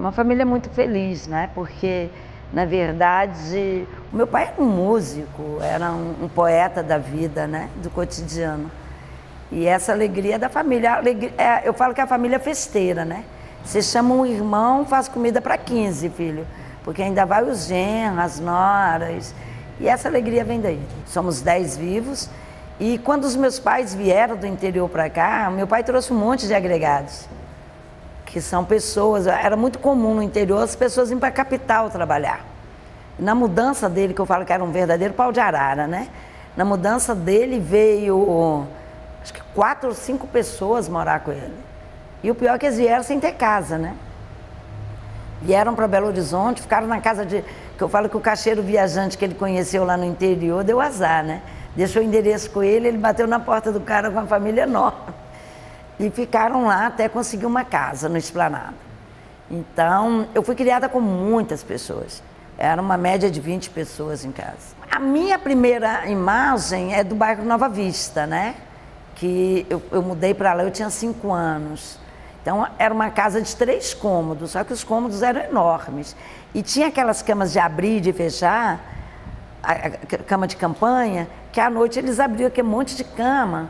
uma família muito feliz, né? Porque, na verdade, o meu pai era um músico, era um poeta da vida, né? Do cotidiano. E essa alegria da família, eu falo que é a família festeira, né? Você chama um irmão, faz comida para 15, filho, porque ainda vai os genros, as noras, e essa alegria vem daí. Somos 10 vivos, e quando os meus pais vieram do interior para cá, meu pai trouxe um monte de agregados, que são pessoas, era muito comum no interior as pessoas irem para a capital trabalhar. Na mudança dele, que eu falo que era um verdadeiro pau de arara, né? Na mudança dele veio, acho que 4 ou 5 pessoas morar com ele. E o pior é que eles vieram sem ter casa, né? Vieram para Belo Horizonte, ficaram na casa de... que eu falo que o caixeiro viajante que ele conheceu lá no interior deu azar, né? Deixou o endereço com ele, ele bateu na porta do cara com uma família enorme. E ficaram lá até conseguir uma casa no Esplanada. Então, eu fui criada com muitas pessoas. Era uma média de 20 pessoas em casa. A minha primeira imagem é do bairro Nova Vista, né? Que eu mudei para lá, eu tinha 5 anos. Então, era uma casa de 3 cômodos, só que os cômodos eram enormes. E tinha aquelas camas de abrir e de fechar, a cama de campanha, que à noite eles abriam aquele monte de cama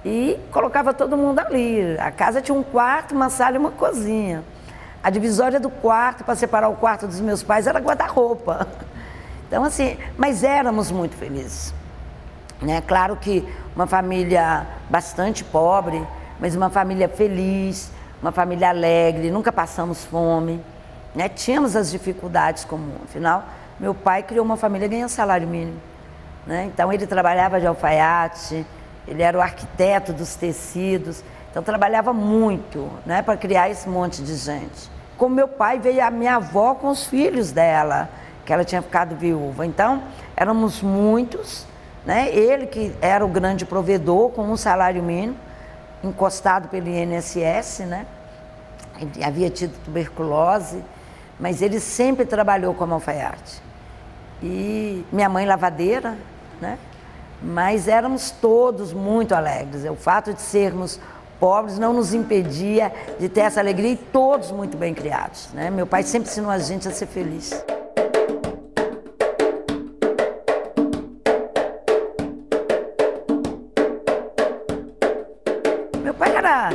e colocava todo mundo ali. A casa tinha um quarto, uma sala e uma cozinha. A divisória do quarto, para separar o quarto dos meus pais, era guarda-roupa. Então, assim, mas éramos muito felizes. Né? Claro que uma família bastante pobre, mas uma família feliz, uma família alegre, nunca passamos fome, né? Tínhamos as dificuldades comuns, afinal, meu pai criou uma família ganhando salário mínimo, né? Então ele trabalhava de alfaiate, ele era o arquiteto dos tecidos, então trabalhava muito, né, para criar esse monte de gente. Com meu pai veio a minha avó com os filhos dela, que ela tinha ficado viúva, então éramos muitos, né? Ele que era o grande provedor com um salário mínimo, encostado pelo INSS, né? Ele havia tido tuberculose, mas ele sempre trabalhou como alfaiate. E minha mãe lavadeira, né? Mas éramos todos muito alegres. O fato de sermos pobres não nos impedia de ter essa alegria e todos muito bem criados, né? Meu pai sempre ensinou a gente a ser feliz. Meu pai era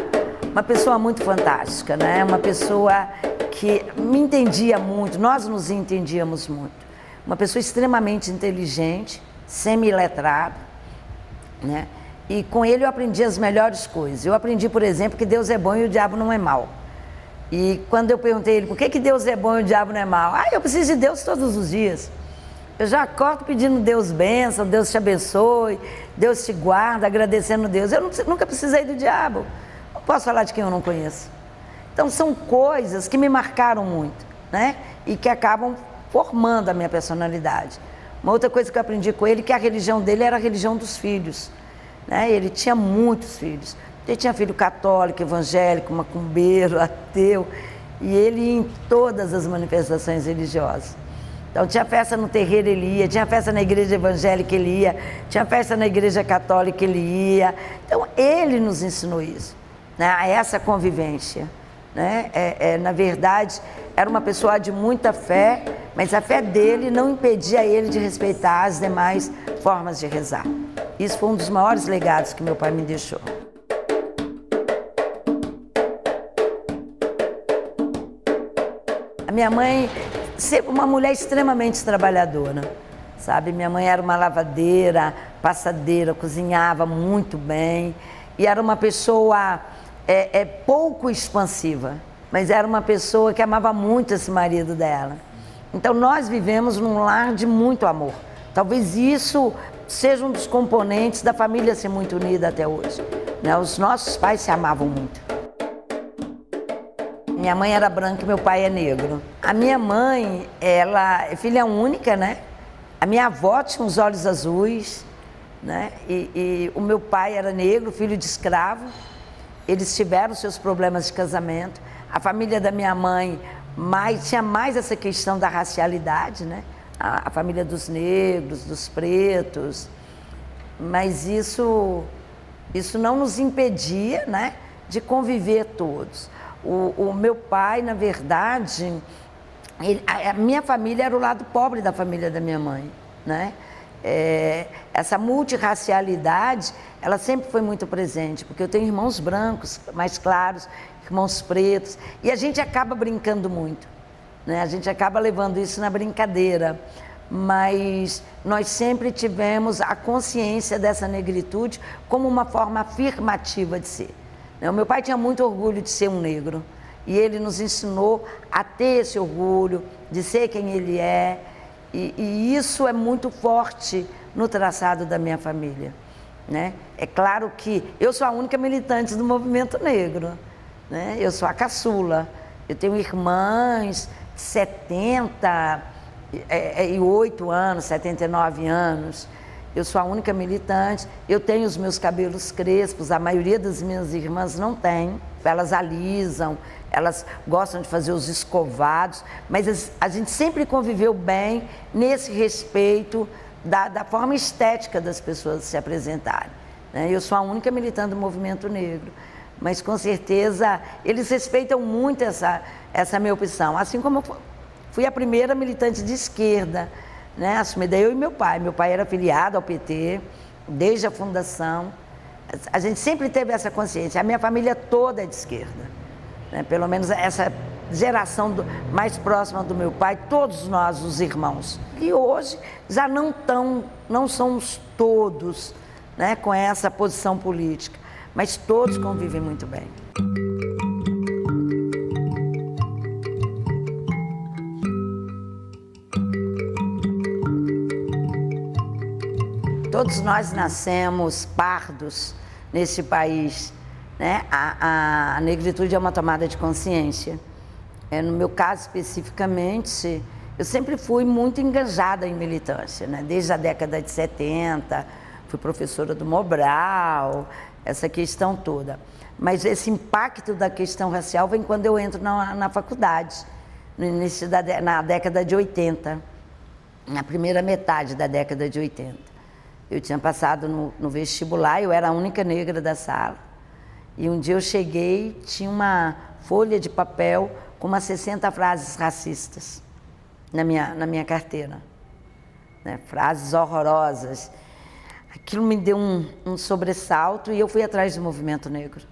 uma pessoa muito fantástica, né? Uma pessoa que me entendia muito, nós nos entendíamos muito. Uma pessoa extremamente inteligente, semi-letrado, né? E com ele eu aprendi as melhores coisas. Eu aprendi, por exemplo, que Deus é bom e o diabo não é mau. E quando eu perguntei a ele por que Deus é bom e o diabo não é mau, eu preciso de Deus todos os dias. Eu já acordo pedindo Deus bênção, Deus te abençoe, Deus te guarda, agradecendo a Deus. Eu nunca precisei do diabo. Não posso falar de quem eu não conheço. Então são coisas que me marcaram muito, né? E que acabam formando a minha personalidade. Uma outra coisa que eu aprendi com ele, que a religião dele era a religião dos filhos, né? Ele tinha muitos filhos. Ele tinha filho católico, evangélico, macumbeiro, ateu. E ele ia em todas as manifestações religiosas. Então tinha festa no terreiro, ele ia, tinha festa na igreja evangélica, ele ia, tinha festa na igreja católica, ele ia. Então ele nos ensinou isso, né? A essa convivência, né? Na verdade, era uma pessoa de muita fé, mas a fé dele não impedia ele de respeitar as demais formas de rezar. Isso foi um dos maiores legados que meu pai me deixou. A minha mãe, sempre uma mulher extremamente trabalhadora, sabe? Minha mãe era uma lavadeira, passadeira, cozinhava muito bem e era uma pessoa pouco expansiva, mas era uma pessoa que amava muito esse marido dela. Então nós vivemos num lar de muito amor. Talvez isso seja um dos componentes da família ser muito unida até hoje, né? Os nossos pais se amavam muito. Minha mãe era branca e meu pai é negro. A minha mãe, ela é filha única, né? A minha avó tinha os olhos azuis, né? E o meu pai era negro, filho de escravo. Eles tiveram seus problemas de casamento. A família da minha mãe tinha mais essa questão da racialidade, né? A família dos negros, dos pretos. Mas isso não nos impedia, né, de conviver todos. O meu pai, na verdade, a minha família era o lado pobre da família da minha mãe, né? Essa multirracialidade, ela sempre foi muito presente, porque eu tenho irmãos brancos, mais claros, irmãos pretos, e a gente acaba brincando muito, né? A gente acaba levando isso na brincadeira, mas nós sempre tivemos a consciência dessa negritude como uma forma afirmativa de ser. O meu pai tinha muito orgulho de ser um negro, e ele nos ensinou a ter esse orgulho de ser quem ele é, e isso é muito forte no traçado da minha família, né? É claro que eu sou a única militante do movimento negro, né? Eu sou a caçula, eu tenho irmãs de 78 anos, 79 anos, eu sou a única militante, eu tenho os meus cabelos crespos, a maioria das minhas irmãs não tem, elas alisam, elas gostam de fazer os escovados, mas a gente sempre conviveu bem nesse respeito da forma estética das pessoas se apresentarem, né? Eu sou a única militante do movimento negro, mas com certeza eles respeitam muito essa minha opção, assim como eu fui a primeira militante de esquerda, né? Assumida eu e meu pai. Meu pai era filiado ao PT desde a fundação. A gente sempre teve essa consciência. A minha família toda é de esquerda, né? Pelo menos essa geração mais próxima do meu pai, todos nós, os irmãos. E hoje já não somos todos, né, com essa posição política, mas todos convivem muito bem. Todos nós nascemos pardos nesse país, né? A negritude é uma tomada de consciência. No meu caso especificamente, eu sempre fui muito engajada em militância, né? Desde a década de 70, fui professora do Mobral, essa questão toda. Mas esse impacto da questão racial vem quando eu entro na faculdade, no início na década de 80, na primeira metade da década de 80. Eu tinha passado no vestibular, eu era a única negra da sala. E um dia eu cheguei, tinha uma folha de papel com umas 60 frases racistas na minha carteira, né? Frases horrorosas. Aquilo me deu um sobressalto e eu fui atrás do movimento negro.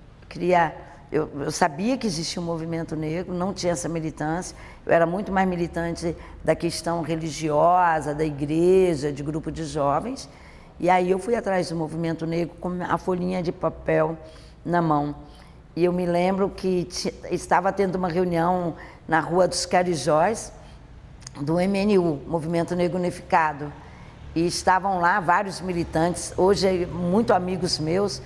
Eu sabia que existia um movimento negro, não tinha essa militância. Eu era muito mais militante da questão religiosa, da igreja, de grupo de jovens. E aí eu fui atrás do movimento negro com a folhinha de papel na mão. E eu me lembro que estava tendo uma reunião na Rua dos Carijóis, do MNU, Movimento Negro Unificado. E estavam lá vários militantes, hoje muito amigos meus,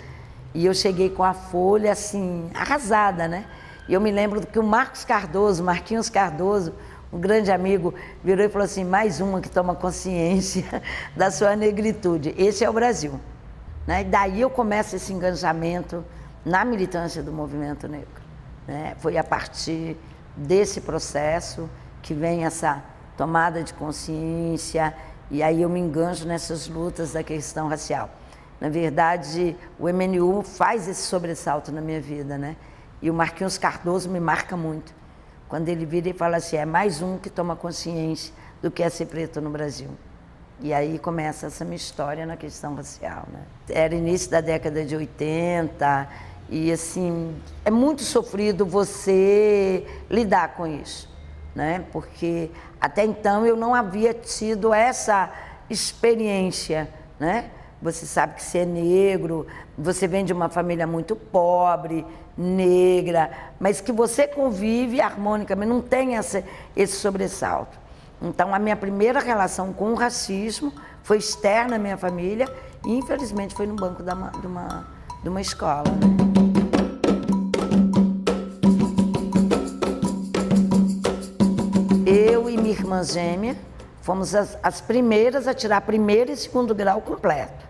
e eu cheguei com a folha assim, arrasada, né? E eu me lembro que o Marquinhos Cardoso, um grande amigo, virou e falou assim: mais uma que toma consciência da sua negritude. Esse é o Brasil, né? E daí eu começo esse engajamento na militância do movimento negro, né? Foi a partir desse processo que vem essa tomada de consciência, e aí eu me enganjo nessas lutas da questão racial. Na verdade, o MNU faz esse sobressalto na minha vida, né? E o Marquinhos Cardoso me marca muito, quando ele vira e fala assim: é mais um que toma consciência do que é ser preto no Brasil. E aí começa essa minha história na questão racial, né? Era início da década de 80 e assim, é muito sofrido você lidar com isso, né? Porque até então eu não havia tido essa experiência, né? Você sabe que você é negro, você vem de uma família muito pobre, negra, mas que você convive harmonicamente, não tem esse sobressalto. Então, a minha primeira relação com o racismo foi externa à minha família e, infelizmente, foi no banco de uma escola. Eu e minha irmã gêmea fomos as primeiras a tirar primeiro e segundo grau completo.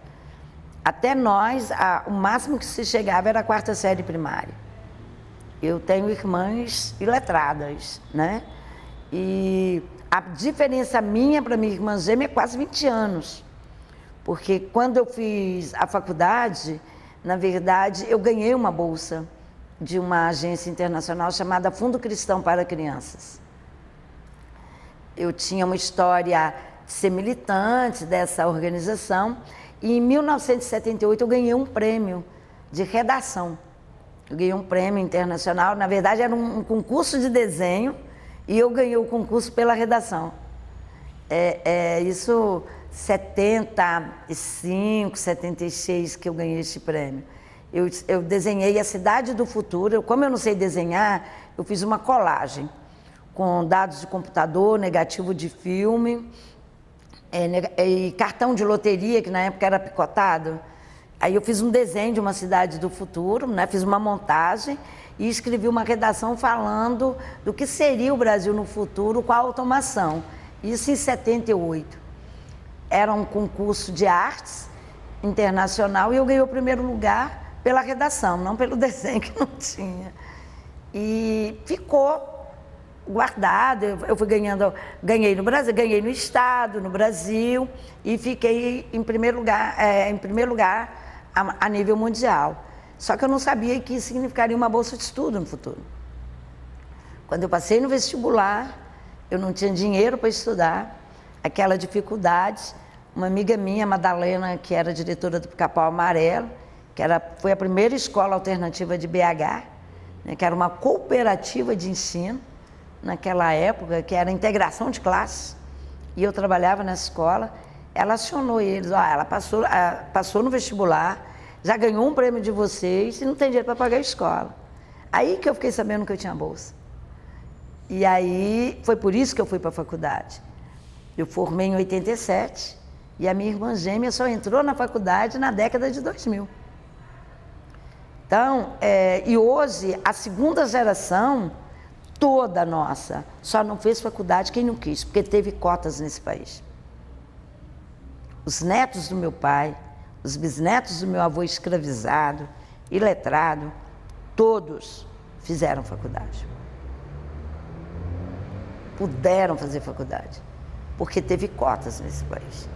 Até nós, o máximo que se chegava era a 4ª série primária. Eu tenho irmãs iletradas, né? E a diferença minha para minha irmã gêmea é quase 20 anos. Porque quando eu fiz a faculdade, na verdade, eu ganhei uma bolsa de uma agência internacional chamada Fundo Cristão para Crianças. Eu tinha uma história de ser militante dessa organização e em 1978 eu ganhei um prêmio de redação. Eu ganhei um prêmio internacional, na verdade era um concurso de desenho e eu ganhei o concurso pela redação. Isso 75, 76 que eu ganhei esse prêmio. Eu desenhei a cidade do futuro. Como eu não sei desenhar, eu fiz uma colagem com dados de computador, negativo de filme, e cartão de loteria, que na época era picotado. Aí eu fiz um desenho de uma cidade do futuro, né? Fiz uma montagem e escrevi uma redação falando do que seria o Brasil no futuro com a automação. Isso em 78. Era um concurso de artes internacional e eu ganhei o primeiro lugar pela redação, não pelo desenho, que não tinha. E ficou guardado. Eu fui ganhei no Brasil, ganhei no estado, no Brasil, e fiquei em primeiro lugar a nível mundial. Só que eu não sabia que isso significaria uma bolsa de estudo no futuro. Quando eu passei no vestibular, eu não tinha dinheiro para estudar, aquela dificuldade. Uma amiga minha, Madalena, que era diretora do Pica-Pau Amarelo, foi a primeira escola alternativa de BH, né, que era uma cooperativa de ensino, naquela época, que era integração de classe, e eu trabalhava nessa escola. Ela acionou eles: ela passou no vestibular, já ganhou um prêmio de vocês e não tem dinheiro para pagar a escola. Aí que eu fiquei sabendo que eu tinha bolsa. E aí foi por isso que eu fui para a faculdade. Eu formei em 87 e a minha irmã gêmea só entrou na faculdade na década de 2000. Então, e hoje a segunda geração toda nossa só não fez faculdade quem não quis, porque teve cotas nesse país. Os netos do meu pai, os bisnetos do meu avô escravizado, iletrado, todos fizeram faculdade. Puderam fazer faculdade, porque teve cotas nesse país.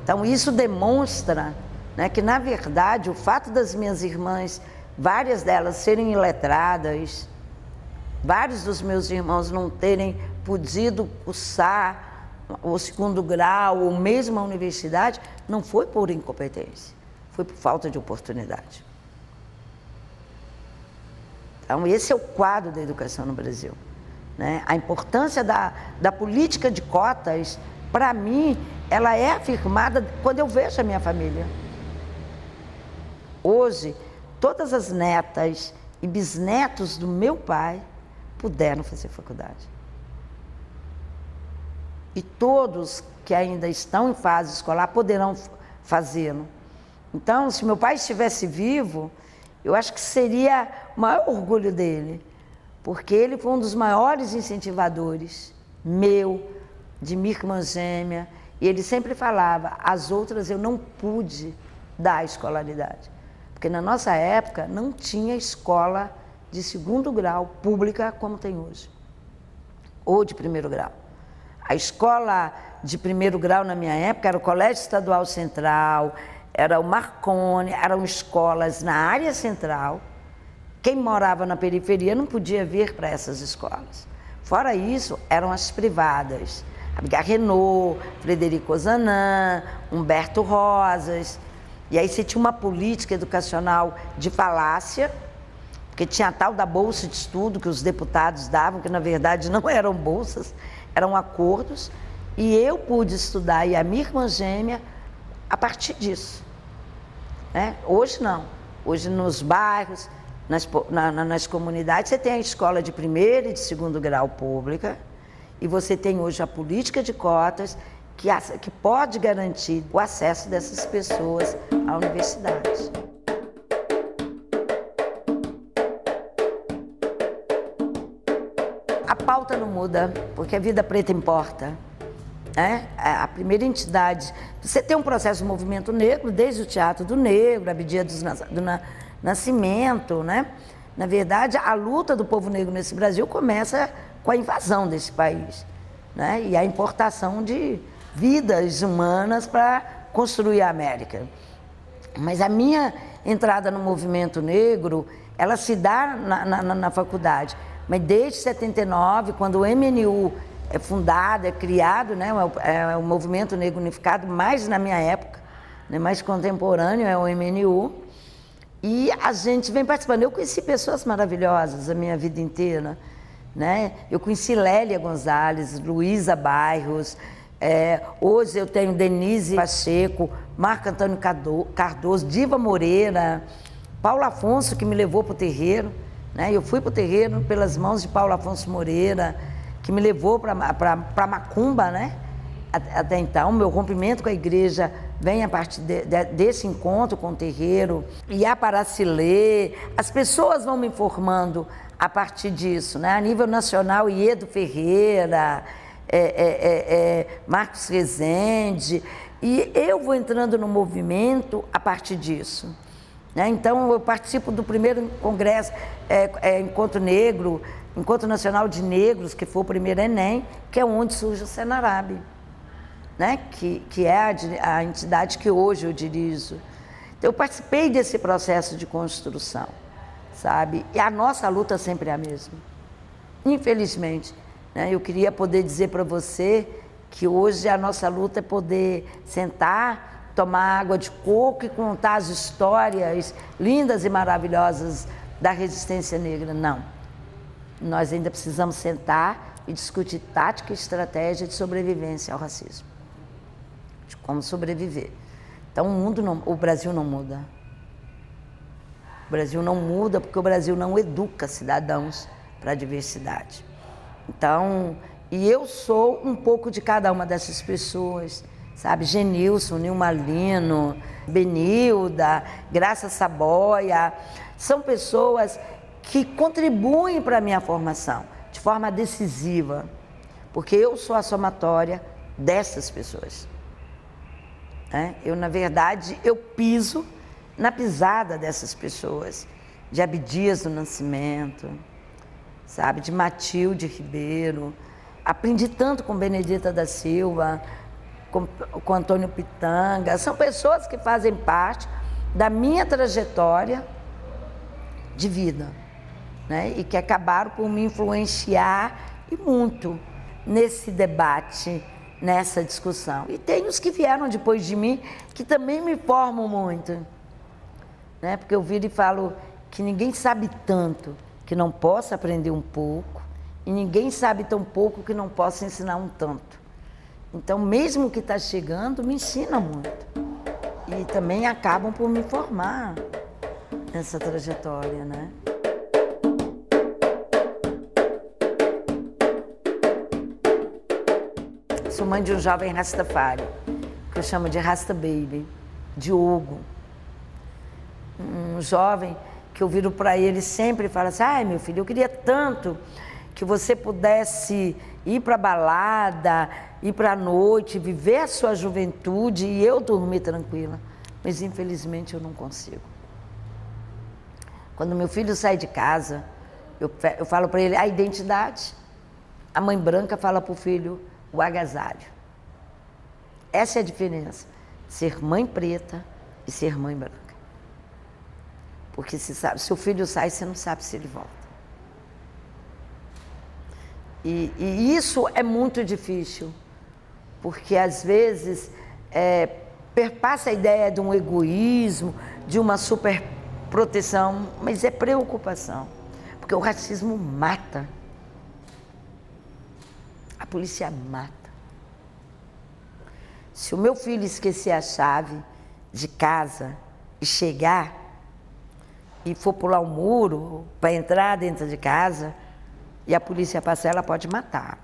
Então isso demonstra, né, que, na verdade, o fato das minhas irmãs, várias delas serem iletradas, vários dos meus irmãos não terem podido cursar o segundo grau ou mesmo a universidade, não foi por incompetência, foi por falta de oportunidade. Então esse é o quadro da educação no Brasil, né? A importância da política de cotas, para mim, ela é afirmada quando eu vejo a minha família. Hoje, todas as netas e bisnetos do meu pai puderam fazer faculdade. E todos que ainda estão em fase escolar poderão fazê-lo. Então, se meu pai estivesse vivo, eu acho que seria o maior orgulho dele, porque ele foi um dos maiores incentivadores, de minha irmã gêmea, e ele sempre falava: as outras eu não pude dar a escolaridade, porque na nossa época não tinha escola de segundo grau pública como tem hoje, ou de primeiro grau. A escola de primeiro grau na minha época era o Colégio Estadual Central, era o Marconi, eram escolas na área central. Quem morava na periferia não podia vir para essas escolas. Fora isso, eram as privadas. A Renault, Frederico Ozanam, Humberto Rosas. E aí você tinha uma política educacional de falácia, porque tinha a tal da bolsa de estudo que os deputados davam, que na verdade não eram bolsas, eram acordos. E eu pude estudar, e a minha irmã gêmea, a partir disso, né? Hoje não. Hoje nos bairros, nas comunidades, você tem a escola de primeiro e de segundo grau pública, e você tem hoje a política de cotas que pode garantir o acesso dessas pessoas à universidade. A pauta não muda, porque a vida preta importa. A primeira entidade, você tem um processo de movimento negro, desde o Teatro do Negro, a Abdias do Nascimento, né? Na verdade, a luta do povo negro nesse Brasil começa com a invasão desse país, né? E a importação de vidas humanas para construir a América. Mas a minha entrada no movimento negro, ela se dá na faculdade. Mas desde 79, quando o MNU é fundado, é criado, né, é o Movimento Negro Unificado, mais na minha época, né, mais contemporâneo é o MNU, e a gente vem participando. Eu conheci pessoas maravilhosas a minha vida inteira, né? Eu conheci Lélia Gonzalez, Luísa Bairros, hoje eu tenho Denise Pacheco, Marco Antônio Cardoso, Diva Moreira, Paulo Afonso, que me levou para o terreiro, né? Eu fui para o terreiro pelas mãos de Paulo Afonso Moreira, que me levou para Macumba, né? Até então, meu rompimento com a igreja vem a partir desse encontro com o terreiro. E a Paracilê, as pessoas vão me informando a partir disso, né? A nível nacional, Iedo Ferreira, Marcos Rezende, e eu vou entrando no movimento a partir disso, né? Então, eu participo do primeiro congresso, Encontro Negro, Encontro Nacional de Negros, que foi o primeiro ENEM, que é onde surge o Senarab, né? Que é a entidade que hoje eu dirijo. Então, eu participei desse processo de construção, sabe? E a nossa luta sempre é a mesma, infelizmente, né? Eu queria poder dizer para você que hoje a nossa luta é poder sentar, tomar água de coco e contar as histórias lindas e maravilhosas da resistência negra. Não. Nós ainda precisamos sentar e discutir tática e estratégia de sobrevivência ao racismo. De como sobreviver. Então o Brasil não muda. O Brasil não muda porque o Brasil não educa cidadãos para a diversidade. Então, e eu sou um pouco de cada uma dessas pessoas, sabe? Genilson, Nilma Lino, Benilda, Graça Saboia, são pessoas que contribuem para a minha formação de forma decisiva, porque eu sou a somatória dessas pessoas. Eu, na verdade, eu piso na pisada dessas pessoas, de Abdias do Nascimento, sabe, de Matilde Ribeiro. Aprendi tanto com Benedita da Silva, com Antônio Pitanga. São pessoas que fazem parte da minha trajetória de vida, né? E que acabaram por me influenciar e muito nesse debate, nessa discussão. E tem os que vieram depois de mim, que também me formam muito, né? Porque eu viro e falo que ninguém sabe tanto que não possa aprender um pouco, e ninguém sabe tão pouco que não possa ensinar um tanto. Então, mesmo que está chegando, me ensina muito. E também acabam por me formar nessa trajetória, né? Sou mãe de um jovem Rastafari, que eu chamo de Rasta Baby, Diogo. Um jovem que eu viro para ele sempre e falo assim: ai, meu filho, eu queria tanto que você pudesse ir para a balada, ir para a noite, viver a sua juventude e eu dormir tranquila. Mas infelizmente eu não consigo. Quando meu filho sai de casa, eu falo para ele a identidade. A mãe branca fala para o filho o agasalho. Essa é a diferença, ser mãe preta e ser mãe branca. Porque se o filho sai, você não sabe se ele volta. E isso é muito difícil, porque às vezes perpassa a ideia de um egoísmo, de uma superproteção, mas é preocupação, porque o racismo mata. A polícia mata. Se o meu filho esquecer a chave de casa e chegar e for pular o muro para entrar dentro de casa e a polícia passar, ela pode matar.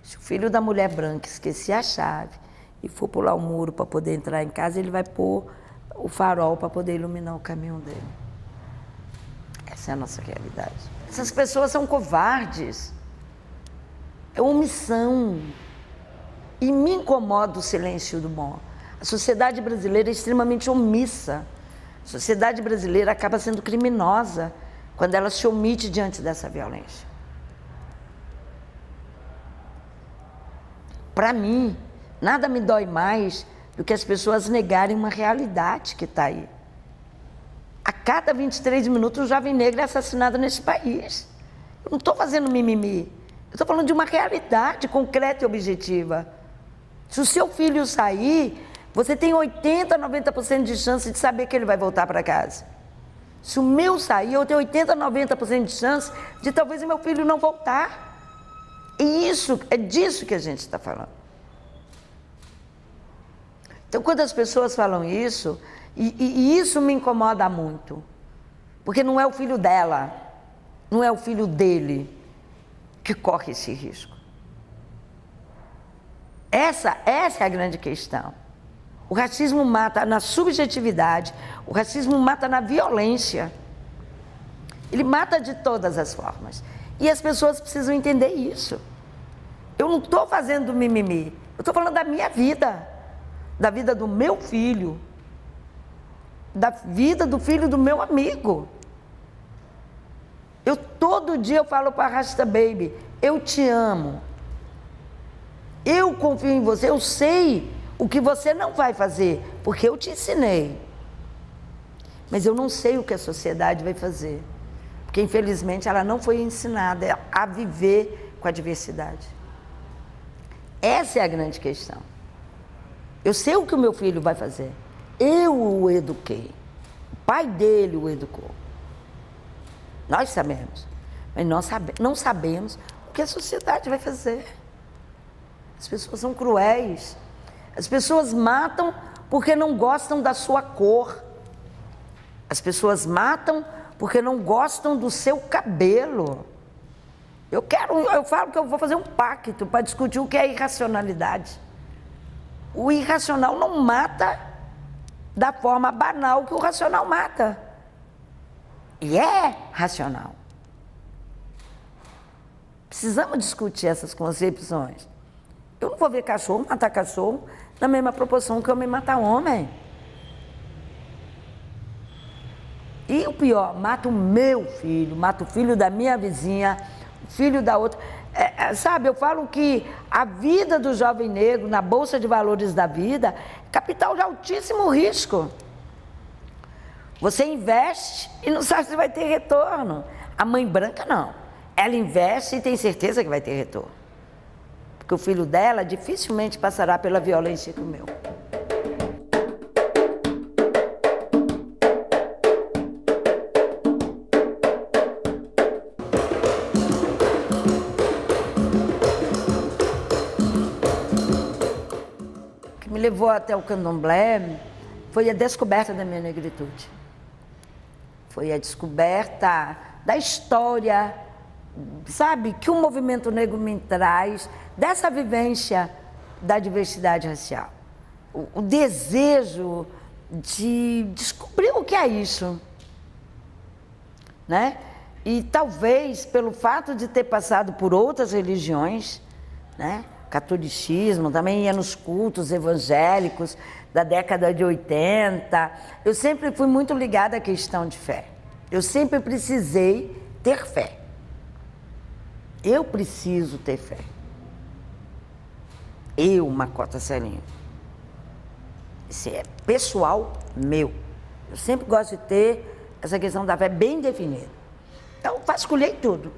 Se o filho da mulher branca esquecer a chave e for pular o muro para poder entrar em casa, ele vai pôr o farol para poder iluminar o caminho dele. Essa é a nossa realidade. Essas pessoas são covardes. É omissão. E me incomoda o silêncio do bom. A sociedade brasileira é extremamente omissa. A sociedade brasileira acaba sendo criminosa quando ela se omite diante dessa violência. Para mim, nada me dói mais do que as pessoas negarem uma realidade que está aí. cada 23 minutos um jovem negro é assassinado nesse país. Eu não estou fazendo mimimi. Eu estou falando de uma realidade concreta e objetiva. Se o seu filho sair, você tem 80, 90% de chance de saber que ele vai voltar para casa. Se o meu sair, eu tenho 80, 90% de chance de talvez o meu filho não voltar. E isso, é disso que a gente está falando. Então, quando as pessoas falam isso, e isso me incomoda muito, porque não é o filho dela, não é o filho dele que corre esse risco. Essa é a grande questão. O racismo mata na subjetividade, o racismo mata na violência. Ele mata de todas as formas. E as pessoas precisam entender isso. Eu não estou fazendo mimimi, eu estou falando da minha vida, da vida do meu filho, da vida do filho do meu amigo. Todo dia eu falo para a Rasta Baby, eu te amo. Eu confio em você, eu sei o que você não vai fazer, porque eu te ensinei. Mas eu não sei o que a sociedade vai fazer, porque infelizmente ela não foi ensinada a viver com a diversidade. Essa é a grande questão. Eu sei o que o meu filho vai fazer. Eu o eduquei. O pai dele o educou. Nós sabemos. Mas nós não sabemos o que a sociedade vai fazer. As pessoas são cruéis. As pessoas matam porque não gostam da sua cor. As pessoas matam porque não gostam do seu cabelo. Eu falo que eu vou fazer um pacto para discutir o que é irracionalidade. O irracional não mata da forma banal que o racional mata. E é racional. Precisamos discutir essas concepções. Eu não vou ver cachorro matar cachorro na mesma proporção que homem mata homem. E o pior, mata o meu filho, mata o filho da minha vizinha, o filho da outra. Sabe, eu falo que a vida do jovem negro na Bolsa de Valores da vida é capital de altíssimo risco. Você investe e não sabe se vai ter retorno. A mãe branca não. Ela investe e tem certeza que vai ter retorno. Porque o filho dela dificilmente passará pela violência que o meu. O que me levou até o candomblé foi a descoberta da minha negritude. Foi a descoberta da história, sabe, que o movimento negro me traz, dessa vivência da diversidade racial. O desejo de descobrir o que é isso, né? E talvez pelo fato de ter passado por outras religiões, né? Catolicismo, também ia nos cultos evangélicos da década de 80. Eu sempre fui muito ligada à questão de fé. Eu sempre precisei ter fé. Eu preciso ter fé. Eu, Macota Celinho. Isso é pessoal meu. Eu sempre gosto de ter essa questão da fé bem definida. Então, vasculhei tudo.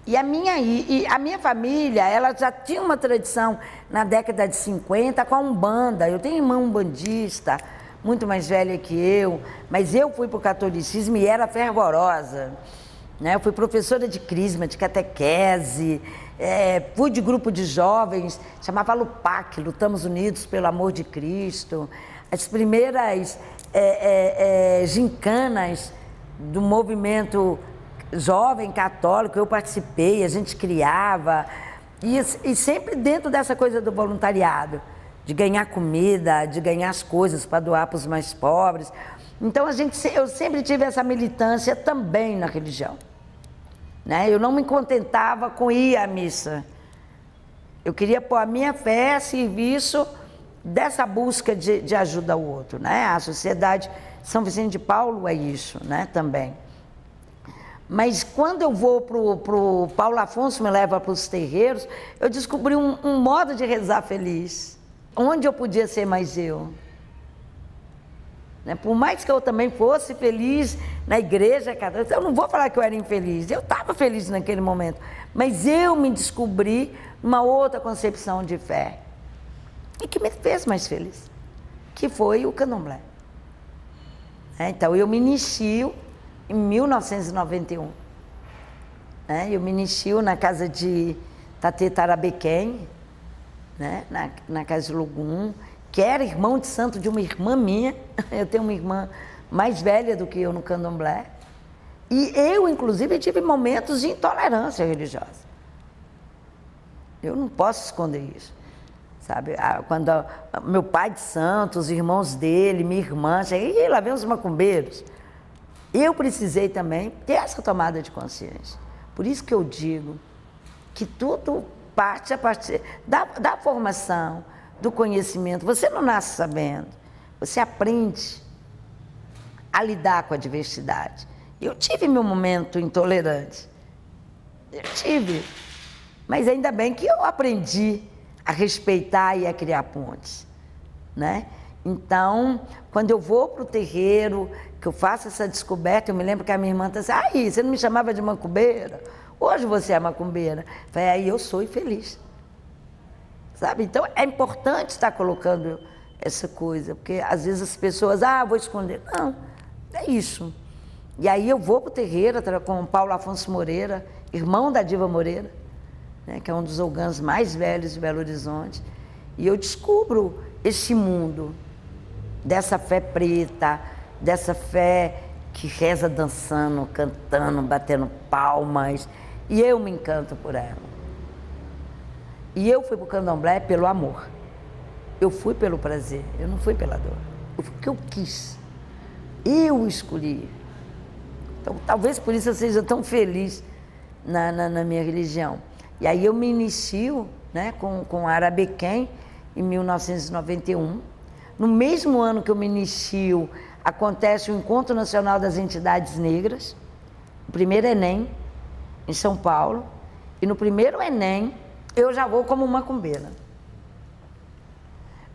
E a minha família, ela já tinha uma tradição na década de 50 com a Umbanda. Eu tenho irmã umbandista, muito mais velha que eu, mas eu fui para o catolicismo e era fervorosa. Né? Eu fui professora de crisma, de catequese, fui de grupo de jovens, chamava LUPAC, Lutamos Unidos pelo Amor de Cristo. As primeiras gincanas do movimento jovem católico, eu participei, a gente criava, e sempre dentro dessa coisa do voluntariado, de ganhar comida, de ganhar as coisas para doar para os mais pobres. Então eu sempre tive essa militância também na religião. Né? Eu não me contentava com ir à missa. Eu queria pôr a minha fé a serviço dessa busca de ajuda ao outro. Né? A Sociedade São Vicente de Paulo é isso, né? Também. Mas quando eu vou pro Paulo Afonso me leva para os terreiros, eu descobri um modo de rezar feliz, onde eu podia ser mais eu. né? Por mais que eu também fosse feliz na igreja católica, eu não vou falar que eu era infeliz, eu estava feliz naquele momento, mas eu me descobri numa outra concepção de fé, e que me fez mais feliz, que foi o candomblé. Então eu me inicio em 1991. Eu me inicio na casa de Tate Tarabequém, né? na casa de Logum, que era irmão de santo de uma irmã minha. Eu tenho uma irmã mais velha do que eu no candomblé. E eu, inclusive, tive momentos de intolerância religiosa. Eu não posso esconder isso. Sabe? Quando meu pai de santo, os irmãos dele, minha irmã, cheguei, lá vem os macumbeiros. Eu precisei também ter essa tomada de consciência. Por isso que eu digo que tudo parte a partir da formação, do conhecimento. Você não nasce sabendo, você aprende a lidar com a diversidade. Eu tive meu momento intolerante, eu tive, mas ainda bem que eu aprendi a respeitar e a criar pontes, né? Então, quando eu vou para o terreiro, que eu faço essa descoberta, eu me lembro que a minha irmã está assim, aí, você não me chamava de macumbeira? Hoje você é macumbeira. Eu falei, aí eu sou infeliz. Sabe? Então, é importante estar colocando essa coisa, porque às vezes as pessoas, vou esconder. Não, é isso. E aí eu vou para o terreiro com o Paulo Afonso Moreira, irmão da Diva Moreira, né, que é um dos ogãs mais velhos de Belo Horizonte, e eu descubro esse mundo dessa fé preta, dessa fé que reza dançando, cantando, batendo palmas, e eu me encanto por ela. E eu fui para o candomblé pelo amor, eu fui pelo prazer, eu não fui pela dor, eu fui porque eu quis, eu escolhi. Então talvez por isso eu seja tão feliz na minha religião. E aí eu me inicio, né, com Arabequém em 1991. No mesmo ano que eu me inicio, acontece o Encontro Nacional das Entidades Negras, o primeiro Enem, em São Paulo. E no primeiro Enem, eu já vou como macumbeira.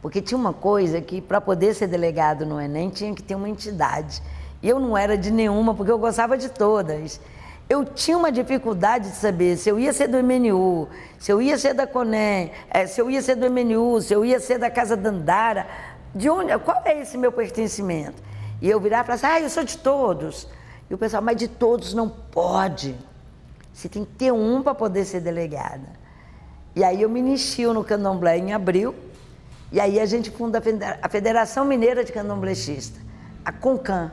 Porque tinha uma coisa que, para poder ser delegado no Enem, tinha que ter uma entidade. E eu não era de nenhuma, porque eu gostava de todas. Eu tinha uma dificuldade de saber se eu ia ser do MNU, se eu ia ser da CONEM, se eu ia ser do MNU, se eu ia ser da Casa Dandara, de onde, qual é esse meu pertencimento? E eu virava e falava assim, eu sou de todos. E o pessoal, mas de todos não pode. Você tem que ter um para poder ser delegada. E aí eu me inicio no candomblé em abril, e aí a gente funda a Federação Mineira de Candomblessistas, a CONCAN.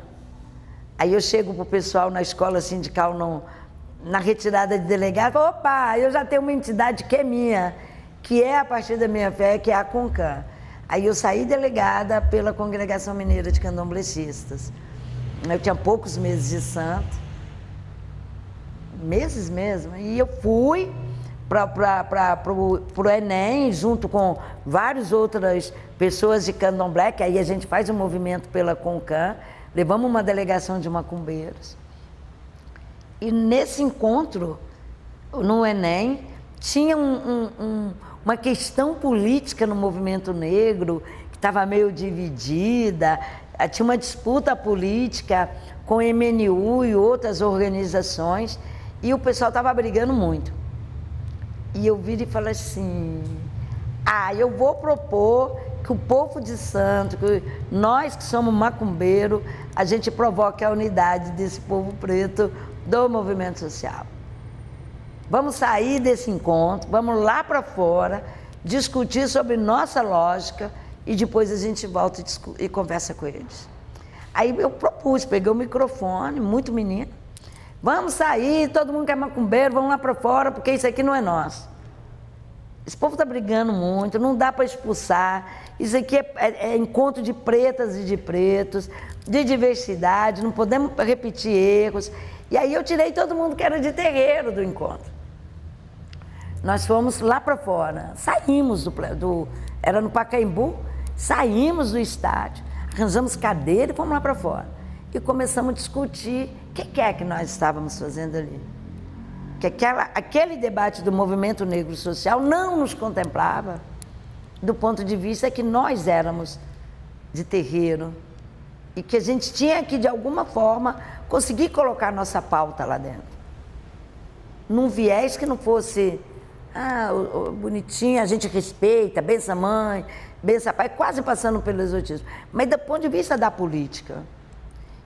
Aí eu chego para o pessoal na escola sindical, na retirada de delegado, opa, eu já tenho uma entidade que é minha, que é a partir da minha fé, que é a CONCAN. Aí eu saí delegada pela Congregação Mineira de Candomblessistas. Eu tinha poucos meses de santo, meses mesmo, e eu fui para o Enem, junto com várias outras pessoas de candomblé, que aí a gente faz um movimento pela CONCAN, levamos uma delegação de macumbeiros. E nesse encontro, no Enem, tinha uma questão política no movimento negro, que estava meio dividida, tinha uma disputa política com o MNU e outras organizações, e o pessoal estava brigando muito. E eu viro e falo assim, eu vou propor que o povo de santo, que nós que somos macumbeiro, a gente provoque a unidade desse povo preto do movimento social. Vamos sair desse encontro, vamos lá para fora, discutir sobre nossa lógica e depois a gente volta e conversa com eles. Aí eu propus, peguei o microfone, muito menino, vamos sair, todo mundo que é macumbeiro, vamos lá para fora, porque isso aqui não é nosso. Esse povo está brigando muito, não dá para expulsar. Isso aqui é encontro de pretas e de pretos, de diversidade, não podemos repetir erros. E aí eu tirei todo mundo que era de terreiro do encontro. Nós fomos lá para fora, saímos era no Pacaembu, saímos do estádio, arranjamos cadeira e fomos lá para fora. E começamos a discutir o que é que nós estávamos fazendo ali. Que aquele debate do movimento negro social não nos contemplava do ponto de vista que nós éramos de terreiro, e que a gente tinha que, de alguma forma, conseguir colocar nossa pauta lá dentro. Num viés que não fosse, bonitinho, a gente respeita, bença mãe, bença pai, quase passando pelo exotismo, mas do ponto de vista da política.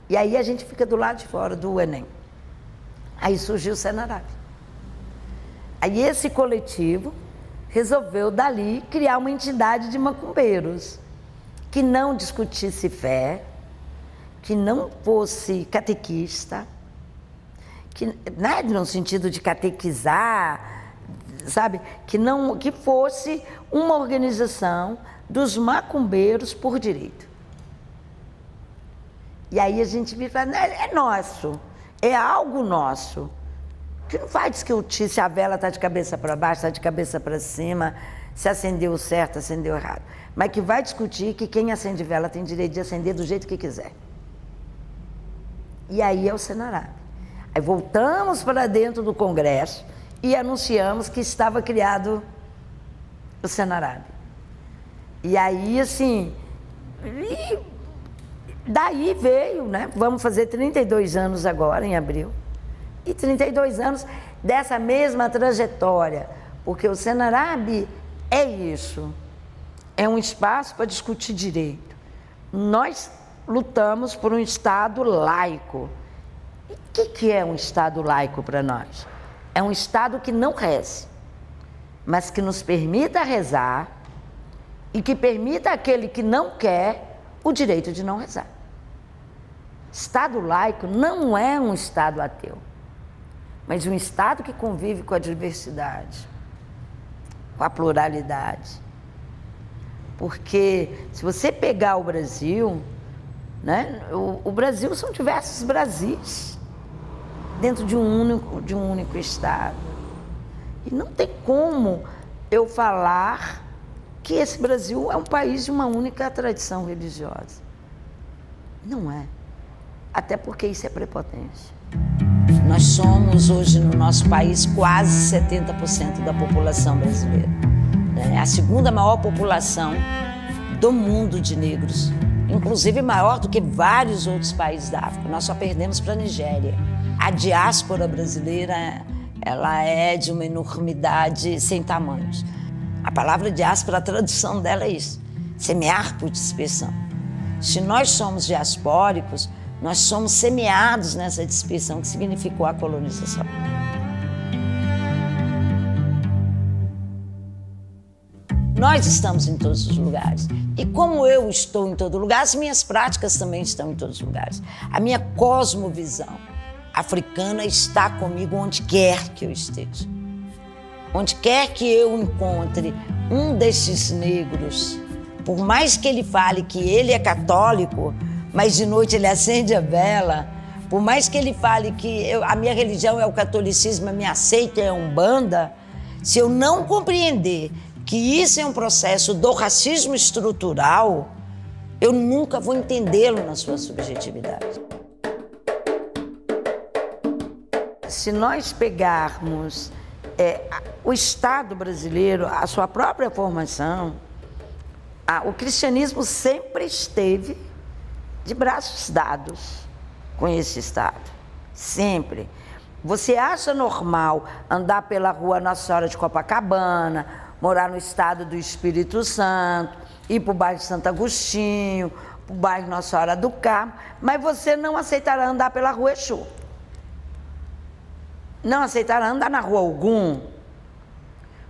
E aí a gente fica do lado de fora do Enem. Aí surgiu o Senarab. Aí esse coletivo resolveu dali criar uma entidade de macumbeiros, que não discutisse fé, que não fosse catequista, que, né, no sentido de catequizar, sabe, que fosse uma organização dos macumbeiros por direito. E aí a gente vira e fala, é nosso, é algo nosso, que não vai discutir se a vela está de cabeça para baixo, está de cabeça para cima, se acendeu certo, acendeu errado, mas que vai discutir que quem acende vela tem direito de acender do jeito que quiser. E aí é o Senarab. Aí voltamos para dentro do Congresso e anunciamos que estava criado o Senarab. E aí, assim, daí veio, né? Vamos fazer 32 anos agora, em abril. E 32 anos dessa mesma trajetória, porque o Senarab é isso, é um espaço para discutir direito. Nós lutamos por um Estado laico. E o que é um Estado laico para nós? É um Estado que não reze, mas que nos permita rezar e que permita àquele que não quer o direito de não rezar. Estado laico não é um Estado ateu, mas um Estado que convive com a diversidade, com a pluralidade. Porque se você pegar o Brasil, né, o Brasil são diversos Brasis dentro de um único Estado. E não tem como eu falar que esse Brasil é um país de uma única tradição religiosa. Não é. Até porque isso é prepotência. Nós somos hoje no nosso país quase 70% da população brasileira. É a segunda maior população do mundo de negros, inclusive maior do que vários outros países da África. Nós só perdemos para a Nigéria. A diáspora brasileira, ela é de uma enormidade sem tamanhos. A palavra diáspora, a tradução dela é isso, semear por dispersão. Se nós somos diaspóricos, nós somos semeados nessa dispersão que significou a colonização. Nós estamos em todos os lugares. E como eu estou em todo lugar, as minhas práticas também estão em todos os lugares. A minha cosmovisão africana está comigo onde quer que eu esteja. Onde quer que eu encontre um desses negros, por mais que ele fale que ele é católico, mas de noite ele acende a vela, por mais que ele fale que a minha religião é o catolicismo, a minha seita é a Umbanda, se eu não compreender que isso é um processo do racismo estrutural, eu nunca vou entendê-lo na sua subjetividade. Se nós pegarmos o Estado brasileiro, a sua própria formação, o cristianismo sempre esteve de braços dados com esse Estado, sempre. Você acha normal andar pela rua Nossa Senhora de Copacabana, morar no estado do Espírito Santo, ir para o bairro Santo Agostinho, para o bairro Nossa Senhora do Carmo, mas você não aceitará andar pela rua Exu. Não aceitará andar na rua Ogum,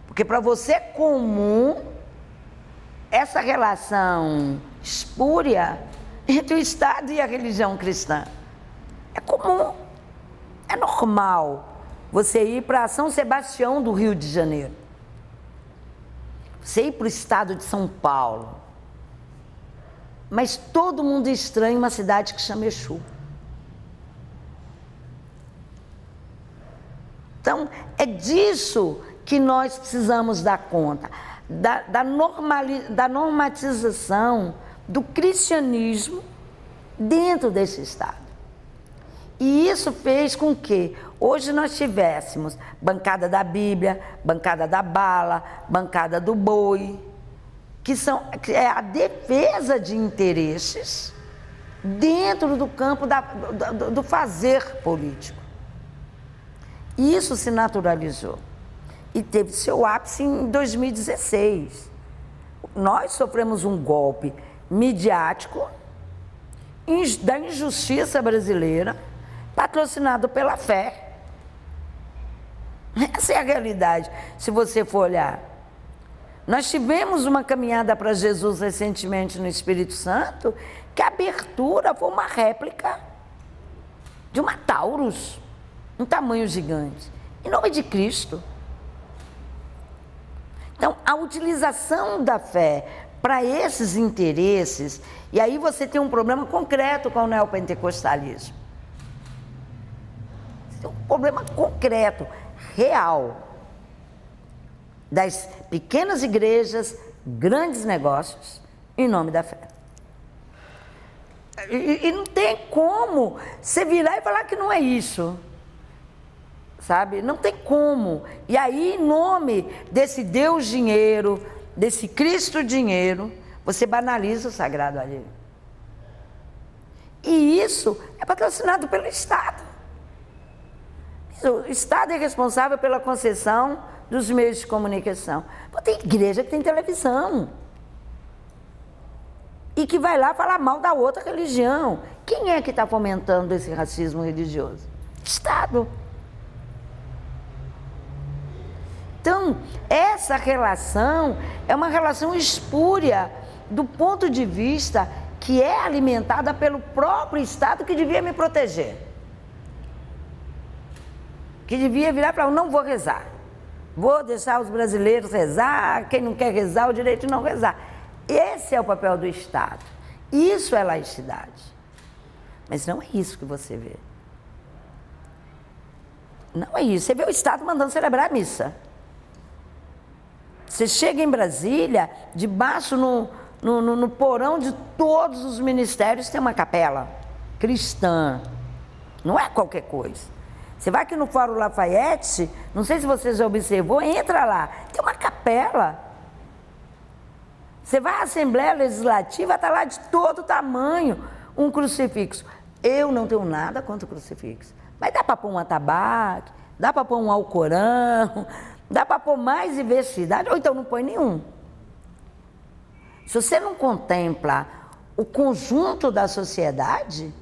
porque para você é comum essa relação espúria entre o Estado e a religião cristã. É comum, é normal você ir para São Sebastião do Rio de Janeiro, você ir para o estado de São Paulo, mas todo mundo estranha uma cidade que chama Exu. Então, é disso que nós precisamos dar conta, da normatização do cristianismo dentro desse Estado. E isso fez com que hoje nós tivéssemos bancada da Bíblia, bancada da bala, bancada do boi, que é a defesa de interesses dentro do campo do fazer político. E isso se naturalizou e teve seu ápice em 2016. Nós sofremos um golpe midiático da injustiça brasileira, patrocinado pela fé. Essa é a realidade, se você for olhar. Nós tivemos uma caminhada para Jesus recentemente no Espírito Santo, que a abertura foi uma réplica de uma Taurus, um tamanho gigante, em nome de Cristo. Então, a utilização da fé para esses interesses, e aí você tem um problema concreto com o neopentecostalismo. Você tem um problema concreto, real, das pequenas igrejas, grandes negócios, em nome da fé. E não tem como você virar e falar que não é isso. Sabe? Não tem como. E aí, em nome desse Deus dinheiro, desse Cristo dinheiro, você banaliza o sagrado alheio. E isso é patrocinado pelo Estado. O Estado é responsável pela concessão dos meios de comunicação. Pô, tem igreja que tem televisão e que vai lá falar mal da outra religião. Quem é que está fomentando esse racismo religioso? Estado. Então, essa relação é uma relação espúria do ponto de vista que é alimentada pelo próprio Estado, que devia me proteger. Que devia virar para não vou rezar. Vou deixar os brasileiros rezar, quem não quer rezar, o direito de não rezar. Esse é o papel do Estado. Isso é laicidade. Mas não é isso que você vê. Não é isso. Você vê o Estado mandando celebrar a missa. Você chega em Brasília, debaixo no porão de todos os ministérios tem uma capela cristã. Não é qualquer coisa. Você vai aqui no Fórum Lafayette, não sei se você já observou, entra lá, tem uma capela. Você vai à Assembleia Legislativa, está lá de todo tamanho, um crucifixo. Eu não tenho nada contra o crucifixo, mas dá para pôr um atabaque, dá para pôr um Alcorão, dá para pôr mais diversidade, ou então não põe nenhum. Se você não contempla o conjunto da sociedade,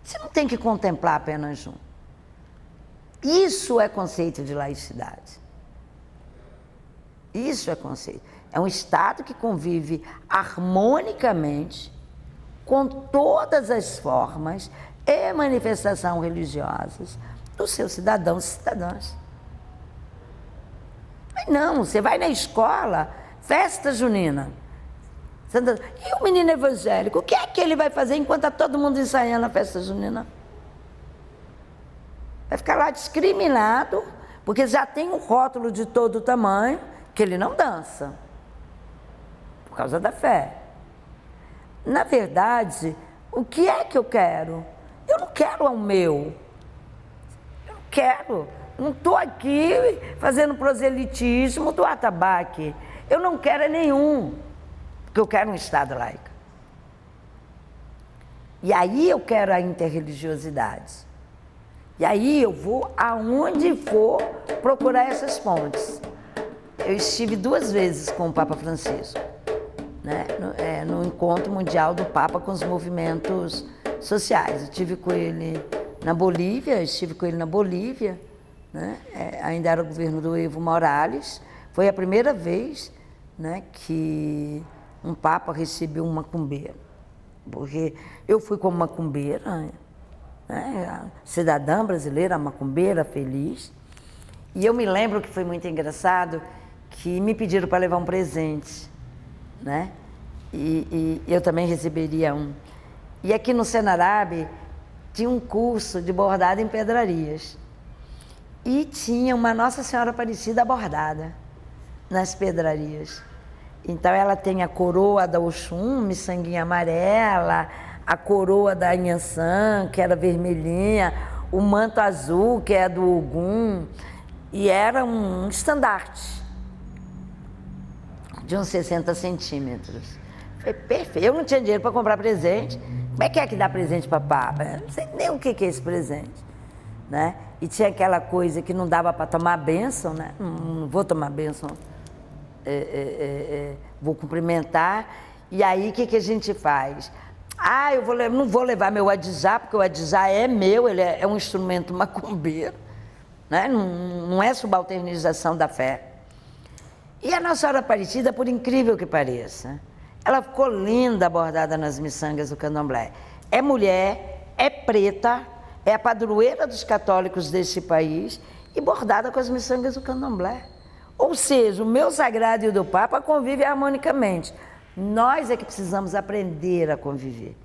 você não tem que contemplar apenas um. Isso é conceito de laicidade. Isso é conceito. É um Estado que convive harmonicamente com todas as formas e manifestações religiosas dos seus cidadãos e cidadãs. Mas não, você vai na escola, festa junina. E o menino evangélico, o que é que ele vai fazer enquanto está todo mundo ensaiando a festa junina? Vai ficar lá discriminado, porque já tem um rótulo de todo tamanho, que ele não dança, por causa da fé. Na verdade, o que é que eu quero? Eu não quero o meu. Eu não quero. Não estou aqui fazendo proselitismo do atabaque. Eu não quero nenhum, porque eu quero um Estado laico. E aí eu quero a interreligiosidade. E aí eu vou aonde for procurar essas pontes. Eu estive 2 vezes com o Papa Francisco, né? No encontro mundial do Papa com os movimentos sociais. Eu estive com ele na Bolívia, né? Ainda era o governo do Evo Morales. Foi a primeira vez, né, que um Papa recebeu um macumbeiro. Porque eu fui como macumbeira, né, cidadã brasileira, macumbeira, feliz. E eu me lembro que foi muito engraçado, que me pediram para levar um presente, né? E eu também receberia um. E aqui no Senarab tinha um curso de bordado em pedrarias. E tinha uma Nossa Senhora Aparecida bordada nas pedrarias. Então ela tem a coroa da Oxum, miçanguinha amarela, a coroa da Inhansã, que era vermelhinha, o manto azul, que é do Ogum, e era um estandarte de uns 60 centímetros. Foi perfeito. Eu não tinha dinheiro para comprar presente, Como é que dá presente para Papa? Eu não sei nem o que é esse presente, né? E tinha aquela coisa que não dava para tomar bênção, né? Não vou tomar bênção, vou cumprimentar. E aí, o que a gente faz? Ah, não vou levar meu adijá, porque o adijá é meu, ele é um instrumento macumbeiro, né? Não é subalternização da fé. E a Nossa Senhora Aparecida, por incrível que pareça, ela ficou linda bordada nas miçangas do candomblé. É mulher, é preta, é a padroeira dos católicos desse país e bordada com as miçangas do candomblé. Ou seja, o meu sagrado e o do Papa convivem harmonicamente. Nós é que precisamos aprender a conviver.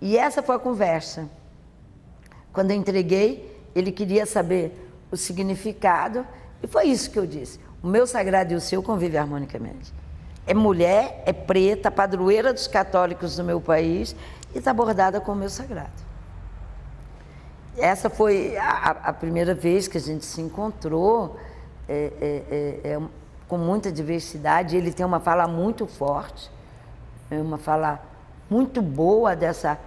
E essa foi a conversa. Quando eu entreguei, ele queria saber o significado e foi isso que eu disse. O meu sagrado e o seu convivem harmonicamente. É mulher, é preta, padroeira dos católicos do meu país e está bordada com o meu sagrado. Essa foi a primeira vez que a gente se encontrou, com muita diversidade. Ele tem uma fala muito forte, uma fala muito boa dessa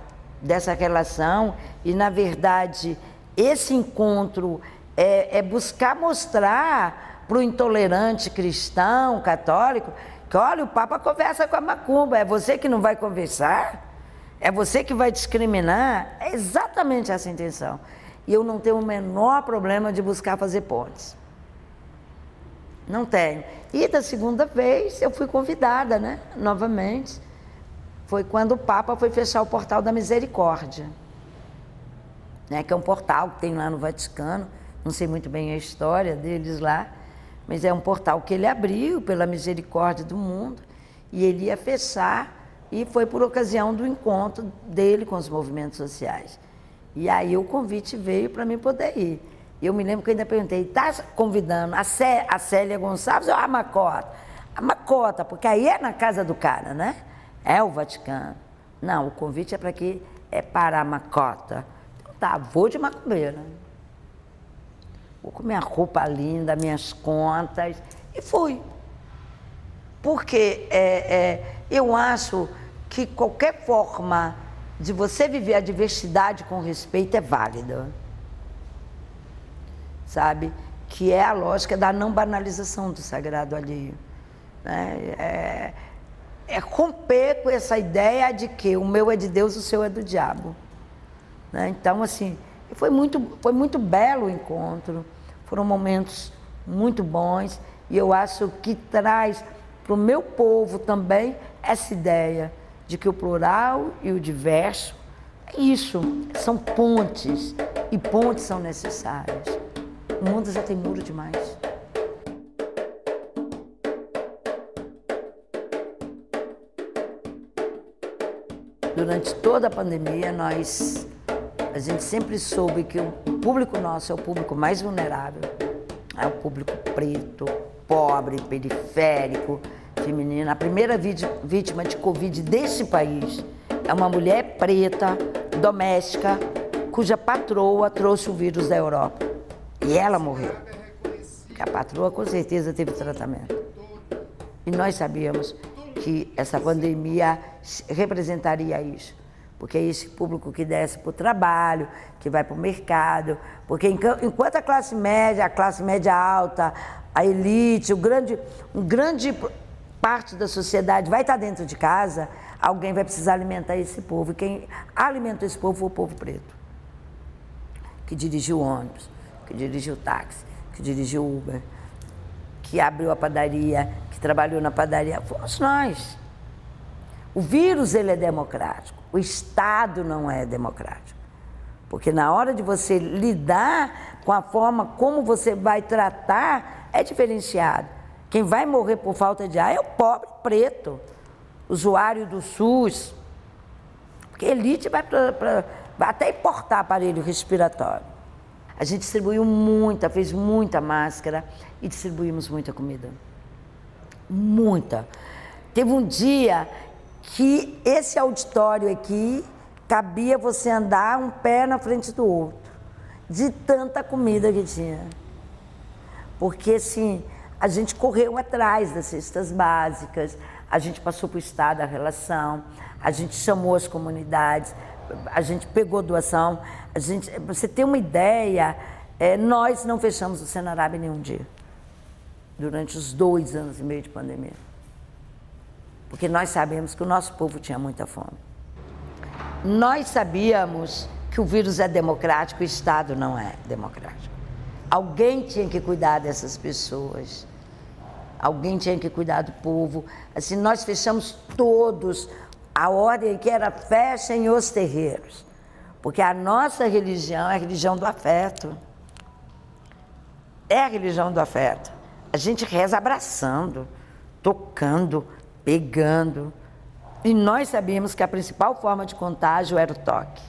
relação e, na verdade, esse encontro é buscar mostrar para o intolerante cristão, católico, que olha, o Papa conversa com a macumba, é você que não vai conversar? É você que vai discriminar? É exatamente essa a intenção. E eu não tenho o menor problema de buscar fazer pontes. Não tenho. E da segunda vez eu fui convidada, né? Novamente. Foi quando o Papa foi fechar o Portal da Misericórdia, né? Que é um portal que tem lá no Vaticano. Não sei muito bem a história deles lá, mas é um portal que ele abriu pela misericórdia do mundo e ele ia fechar, e foi por ocasião do encontro dele com os movimentos sociais. E aí o convite veio para mim poder ir. Eu me lembro que eu ainda perguntei, está convidando a Célia Gonçalves ou a Macota? A Macota, porque aí é na casa do cara, né? É o Vaticano. Não, o convite é para aqui, é para a Macota. Então tá, vou de macumbeira. Vou com minha roupa linda, minhas contas, e fui. Porque eu acho que qualquer forma de você viver a diversidade com respeito é válida. Sabe? Que é a lógica da não banalização do sagrado alheio. Né? É romper com essa ideia de que o meu é de Deus, o seu é do diabo. Né? Então, assim, foi muito belo o encontro, foram momentos muito bons, e eu acho que traz para o meu povo também essa ideia de que o plural e o diverso é isso, são pontes, e pontes são necessárias. O mundo já tem muro demais. Durante toda a pandemia, a gente sempre soube que o público nosso é o público mais vulnerável. É o público preto, pobre, periférico, feminino. A primeira vítima de Covid desse país é uma mulher preta, doméstica, cuja patroa trouxe o vírus da Europa. E ela morreu. Porque a patroa com certeza teve tratamento. E nós sabíamos que essa pandemia representaria isso. Porque é esse público que desce para o trabalho, que vai para o mercado, porque enquanto a classe média alta, a elite, grande parte da sociedade vai estar dentro de casa, alguém vai precisar alimentar esse povo. E quem alimentou esse povo foi o povo preto, que dirigiu o ônibus, que dirigiu o táxi, que dirigiu o Uber, que abriu a padaria, que trabalhou na padaria. Fomos nós. O vírus, ele é democrático, o Estado não é democrático. Porque na hora de você lidar com a forma como você vai tratar, é diferenciado. Quem vai morrer por falta de ar é o pobre preto, usuário do SUS. Porque a elite vai até importar aparelho respiratório. A gente distribuiu fez muita máscara e distribuímos muita comida. Muita. Teve um dia que esse auditório aqui cabia você andar um pé na frente do outro, de tanta comida que tinha. Porque, assim, a gente correu atrás das cestas básicas, a gente passou para o Estado a relação, a gente chamou as comunidades a gente pegou doação, pra você ter uma ideia, nós não fechamos o Senarab nenhum dia, durante os 2 anos e meio de pandemia. Porque nós sabemos que o nosso povo tinha muita fome. Nós sabíamos que o vírus é democrático, o Estado não é democrático. Alguém tinha que cuidar dessas pessoas. Alguém tinha que cuidar do povo. Assim, nós fechamos todos. A ordem que era fechem os terreiros. Porque a nossa religião é a religião do afeto. É a religião do afeto. A gente reza abraçando, tocando, pegando. E nós sabíamos que a principal forma de contágio era o toque.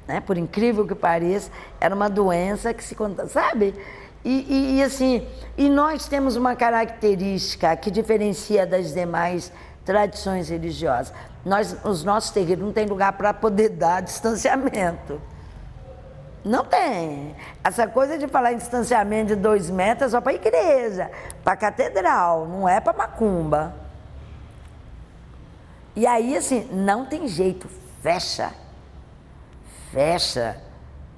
Né? Por incrível que pareça, era uma doença que se contagia, sabe? E nós temos uma característica que diferencia das demais tradições religiosas. Os nossos terreiros não tem lugar para poder dar distanciamento. Não tem. Essa coisa de falar em distanciamento de 2 metros é só para a igreja, para a catedral, não é para macumba. E aí, assim, não tem jeito, fecha,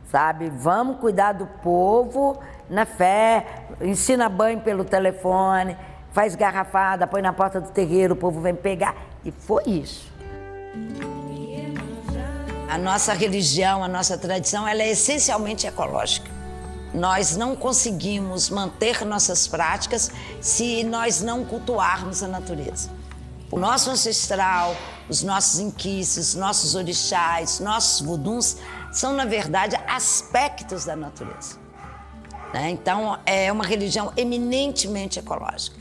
sabe? Vamos cuidar do povo na fé, ensina banho pelo telefone, faz garrafada, põe na porta do terreiro, o povo vem pegar. E foi isso. A nossa religião, a nossa tradição, ela é essencialmente ecológica. Nós não conseguimos manter nossas práticas se nós não cultuarmos a natureza. O nosso ancestral, os nossos inquices, nossos orixás, nossos voduns, são, na verdade, aspectos da natureza. Né? Então, é uma religião eminentemente ecológica.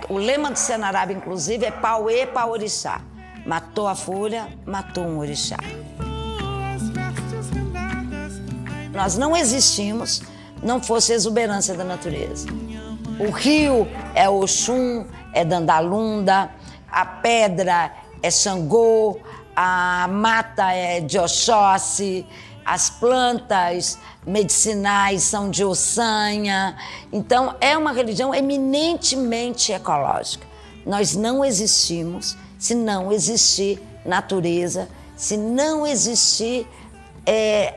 O lema do Senarab, inclusive, é Pauê Paorixá. Matou a fúria, matou um orixá. Nós não existimos, não fosse a exuberância da natureza. O rio é Oxum, é Dandalunda, a pedra é Xangô, a mata é de Oxóssi, as plantas medicinais são de Ossanha. Então, é uma religião eminentemente ecológica. Nós não existimos se não existir natureza, se não existir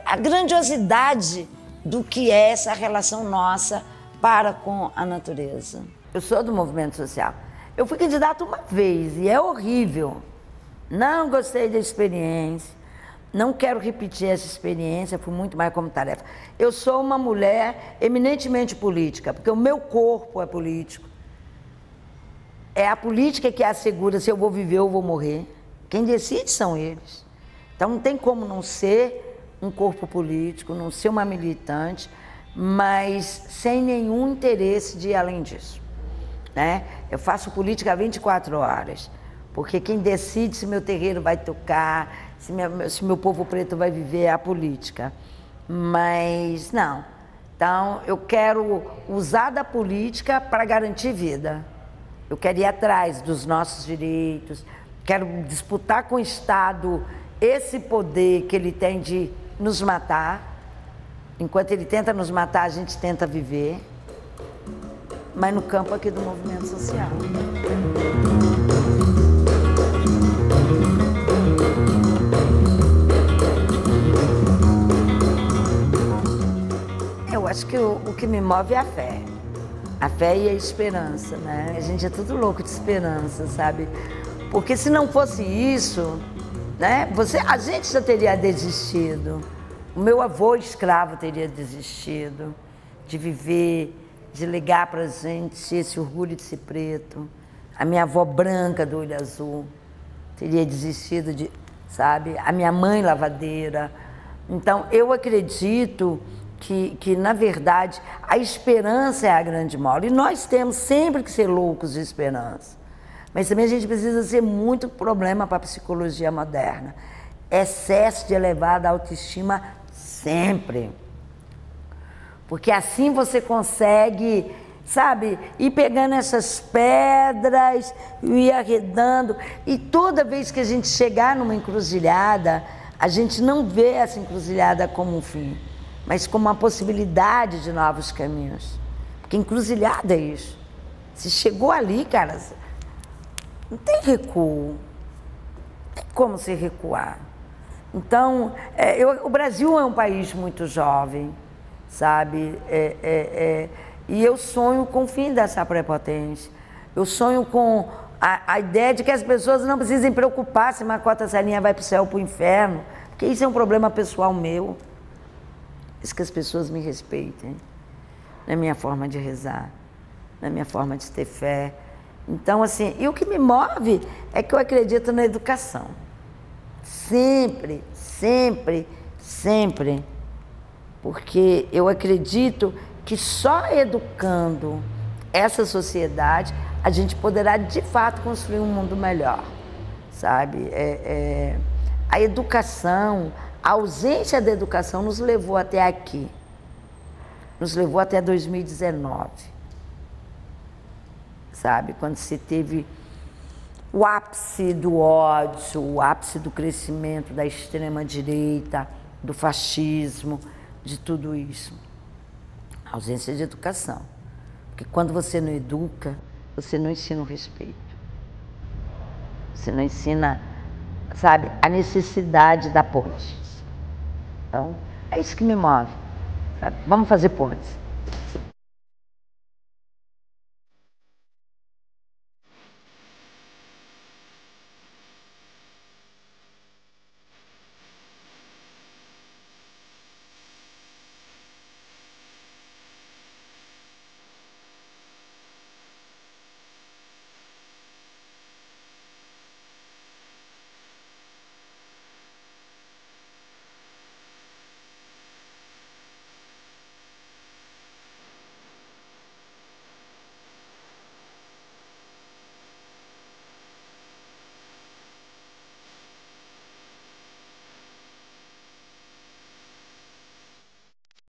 a grandiosidade do que é essa relação nossa para com a natureza. Eu sou do movimento social. Eu fui candidata uma vez e é horrível. Não gostei da experiência, não quero repetir essa experiência, fui muito mais como tarefa. Eu sou uma mulher eminentemente política, porque o meu corpo é político. É a política que assegura se eu vou viver ou vou morrer. Quem decide são eles. Então não tem como não ser um corpo político, não ser uma militante, mas sem nenhum interesse de ir além disso. Né? Eu faço política 24 horas, porque quem decide se meu terreiro vai tocar, se meu povo preto vai viver é a política. Mas não. Então eu quero usar da política para garantir vida. Eu quero ir atrás dos nossos direitos, quero disputar com o Estado esse poder que ele tem de nos matar. Enquanto ele tenta nos matar, a gente tenta viver, mas no campo aqui do movimento social. Eu acho que o que me move é a fé. A fé e a esperança, né? A gente é tudo louco de esperança, sabe? Porque se não fosse isso, né? A gente já teria desistido. O meu avô escravo teria desistido de viver, de ligar pra gente esse orgulho de ser preto. A minha avó branca do olho azul teria desistido de, sabe? A minha mãe lavadeira. Então, eu acredito que, na verdade, a esperança é a grande mola. E nós temos sempre que ser loucos de esperança. Mas também a gente precisa ser muito problema para a psicologia moderna. Excesso de elevada autoestima sempre. Porque assim você consegue, sabe, ir pegando essas pedras, ir arredando. E toda vez que a gente chegar numa encruzilhada, a gente não vê essa encruzilhada como um fim, mas como uma possibilidade de novos caminhos. Porque encruzilhada é isso. Se chegou ali, cara, não tem recuo. Não tem como se recuar. Então, o Brasil é um país muito jovem, sabe? E eu sonho com o fim dessa prepotência. Eu sonho com a ideia de que as pessoas não precisem preocupar se uma cota salinha vai para o céu ou para o inferno, porque isso é um problema pessoal meu. Isso que as pessoas me respeitem na minha forma de rezar, na minha forma de ter fé. Então, assim, e o que me move é que eu acredito na educação. Sempre, sempre, sempre. Porque eu acredito que só educando essa sociedade a gente poderá de fato construir um mundo melhor, sabe? A educação, a ausência da educação nos levou até aqui, nos levou até 2019, sabe? Quando se teve o ápice do ódio, o ápice do crescimento da extrema-direita, do fascismo, de tudo isso. A ausência de educação. Porque quando você não educa, você não ensina o respeito. Você não ensina, sabe, a necessidade da ponte. Então, é isso que me move. Sabe? Vamos fazer pontes.